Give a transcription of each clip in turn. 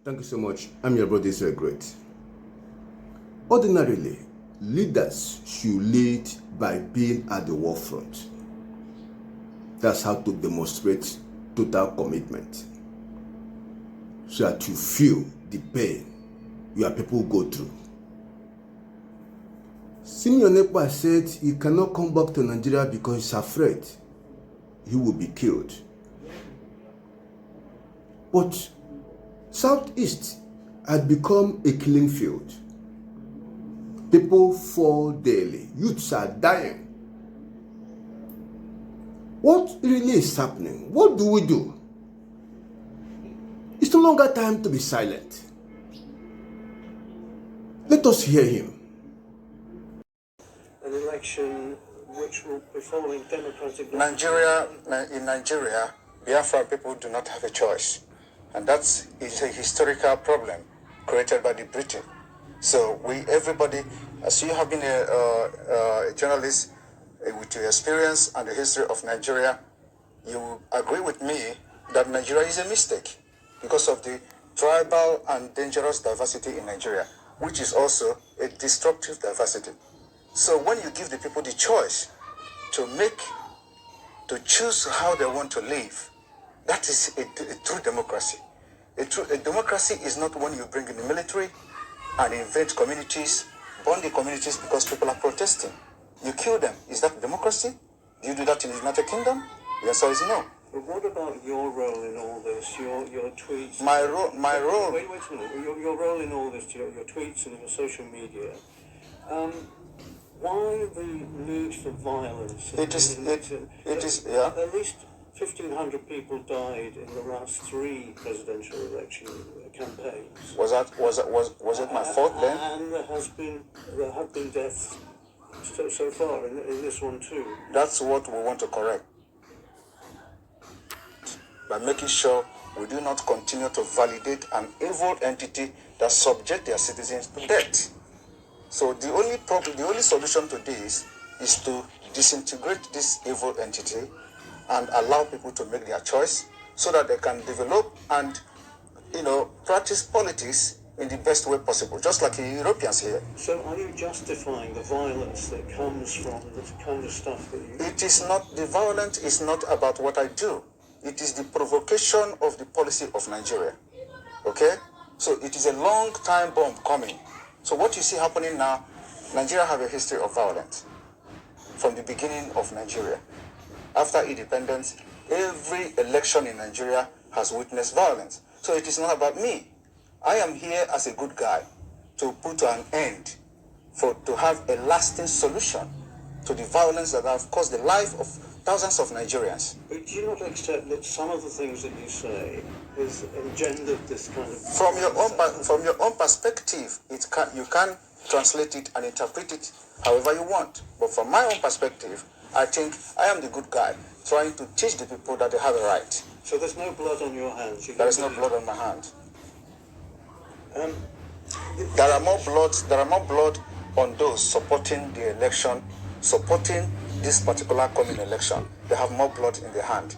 Thank you so much. I'm your brother, Israel Great. Ordinarily, leaders should lead by being at the war front. That's how to demonstrate total commitment, so that you feel the pain your people go through. Simon Ekpa said he cannot come back to Nigeria because he's afraid he will be killed. But Southeast had become a killing field. People fall daily. Youths are dying. What really is happening? What do we do? It's no longer time to be silent. Let us hear him. An election which will be following democratic... In Nigeria, Biafra people do not have a choice. And that is a historical problem created by the British. So everybody, as you have been a journalist with your experience and the history of Nigeria, you agree with me that Nigeria is a mistake because of the tribal and dangerous diversity in Nigeria, which is also a destructive diversity. So when you give the people the choice to choose how they want to live, that is a true democracy. A democracy is not when you bring in the military and invent communities, burn the communities because people are protesting. You kill them. Is that democracy? Do you do that in the United Kingdom? The answer is no. But what about your role in all this? Your tweets? My role. Wait a minute. Your role in all this, your tweets and your social media. Why the need for violence? It is. Yeah. At least 1,500 people died in the last 3 presidential election campaigns. Was it my fault then? And there have been deaths so far in this one too. That's what we want to correct, by making sure we do not continue to validate an evil entity that subject their citizens to death. So the only solution to this is to disintegrate this evil entity and allow people to make their choice so that they can develop and, practice politics in the best way possible, just like the Europeans here. So are you justifying the violence that comes from this kind of stuff that you... It is not, the violence is not about what I do. It is the provocation of the policy of Nigeria. Okay? So it is a long time bomb coming. So what you see happening now, Nigeria have a history of violence from the beginning of Nigeria. After independence, every election in Nigeria has witnessed violence. So it is not about me. I am here as a good guy to put an end, to have a lasting solution to the violence that have caused the life of thousands of Nigerians. But do you not accept that some of the things that you say has engendered this kind of... From your own perspective, you can translate it and interpret it however you want. But from my own perspective, I think I am the good guy trying to teach the people that they have a right. So there's no blood on your hands? There is no blood on my hand. There are more blood on those supporting the election, supporting this particular coming election. They have more blood in their hand.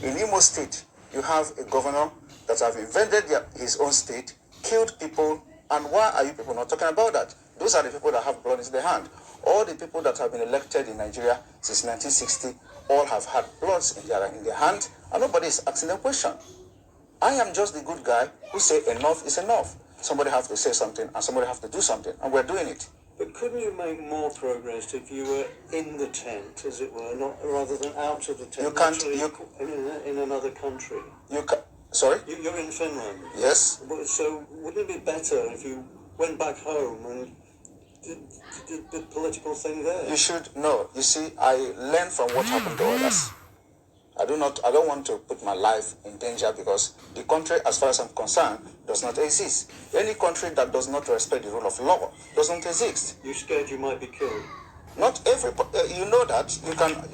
In Imo State, you have a governor that have invaded his own state, killed people, and why are you people not talking about that? Those are the people that have blood in their hand. All the people that have been elected in Nigeria since 1960 all have had bloods in their hand, and nobody is asking a question. I am just the good guy who say enough is enough. Somebody have to say something, and somebody have to do something, and we're doing it. But couldn't you make more progress if you were in the tent, as it were, rather than out of the tent? You can't. In another country. Sorry? You're in Finland. Yes. So wouldn't it be better if you went back home and did the political thing there? You should know. You see, I learn from what happened to others. I don't want to put my life in danger because the country, as far as I'm concerned, does not exist. Any country that does not respect the rule of law doesn't exist. You're scared you might be killed? Not everybody. You know that.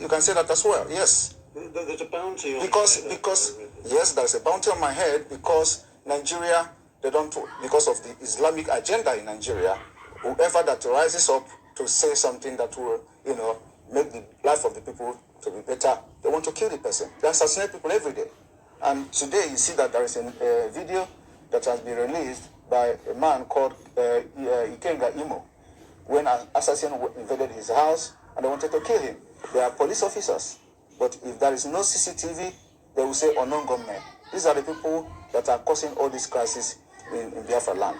You can say that as well. Yes. There's a bounty on because yes, there's a bounty on my head because Nigeria, because of the Islamic agenda in Nigeria, whoever that rises up to say something that will, make the life of the people to be better, they want to kill the person. They assassinate people every day. And today you see that there is a video that has been released by a man called Ikenga Imo, when an assassin invaded his house and they wanted to kill him. They are police officers, but if there is no CCTV, they will say unknown gunmen. These are the people that are causing all this crisis in Biafra land.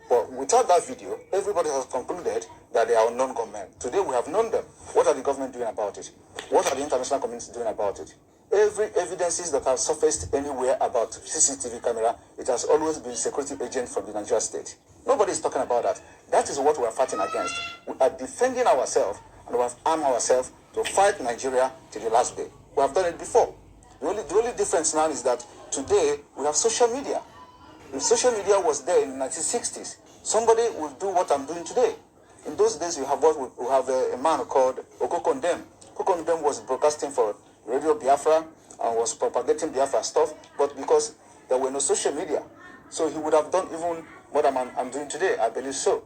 But without that video, everybody has concluded that they are unknown gunmen. Today we have known them. What are the government doing about it? What are the international community doing about it? Every evidences that have surfaced anywhere about CCTV camera, it has always been security agent from the Nigeria state. Nobody is talking about that. That is what we are fighting against. We are defending ourselves, and we have armed ourselves to fight Nigeria to the last day. We have done it before. The only difference now is that today we have social media. If social media was there in the 1960s, somebody would do what I'm doing today. In those days, we have a man called Okokondem. Okokondem was broadcasting for Radio Biafra and was propagating Biafra stuff, but because there were no social media, so he would have done even what I'm doing today, I believe so.